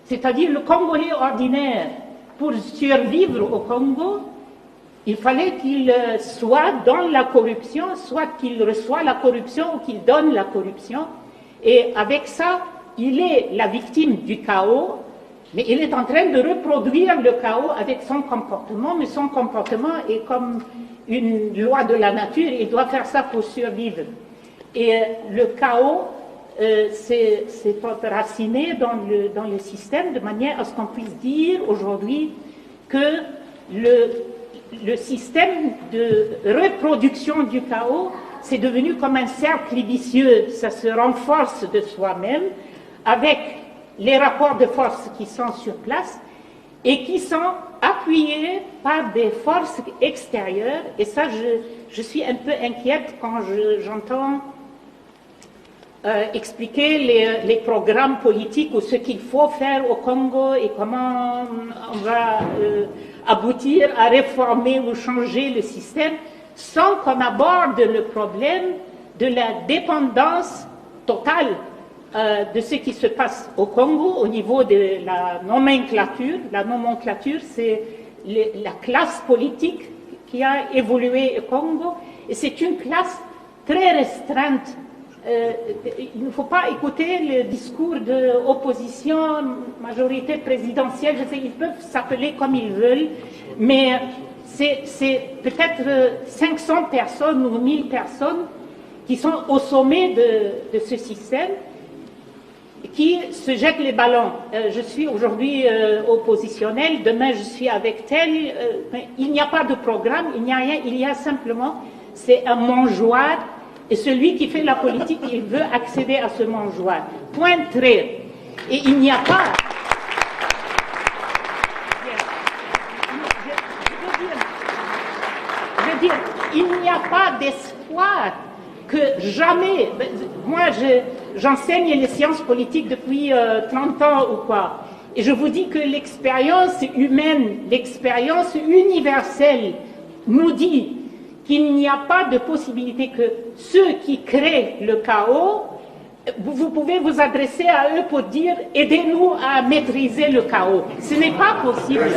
C'est-à-dire le Congolais ordinaire, pour survivre au Congo, il fallait qu'il soit dans la corruption, soit qu'il reçoit la corruption ou qu'il donne la corruption. Et avec ça, il est la victime du chaos, mais il est en train de reproduire le chaos avec son comportement, mais son comportement est comme une loi de la nature, il doit faire ça pour survivre. Et le chaos, c'est enraciné dans le système de manière à ce qu'on puisse dire aujourd'hui que le système de reproduction du chaos, c'est devenu comme un cercle vicieux, ça se renforce de soi-même avec les rapports de force qui sont sur place et qui sont appuyés par des forces extérieures. Et ça, je suis un peu inquiète quand j'entends expliquer les programmes politiques ou ce qu'il faut faire au Congo et comment on va aboutir à réformer ou changer le système sans qu'on aborde le problème de la dépendance totale de ce qui se passe au Congo au niveau de la nomenclature. La nomenclature, c'est la classe politique qui a évolué au Congo et c'est une classe très restreinte. Il ne faut pas écouter le discours de opposition, majorité présidentielle, je sais, ils peuvent s'appeler comme ils veulent, mais c'est peut-être 500 personnes ou 1000 personnes qui sont au sommet de ce système, qui se jettent les ballons. Je suis aujourd'hui oppositionnelle, demain je suis avec tel. Il n'y a pas de programme, il n'y a rien, il y a simplement, c'est un mangeoire. Et celui qui fait la politique, il veut accéder à ce mangeoire. Point trait. Et il n'y a pas... Je veux dire, il n'y a pas d'espoir que jamais... Moi, j'enseigne les sciences politiques depuis 30 ans ou quoi. Et je vous dis que l'expérience humaine, l'expérience universelle nous dit qu'il n'y a pas de possibilité que ceux qui créent le chaos, vous pouvez vous adresser à eux pour dire « aidez-nous à maîtriser le chaos ». Ce n'est pas possible.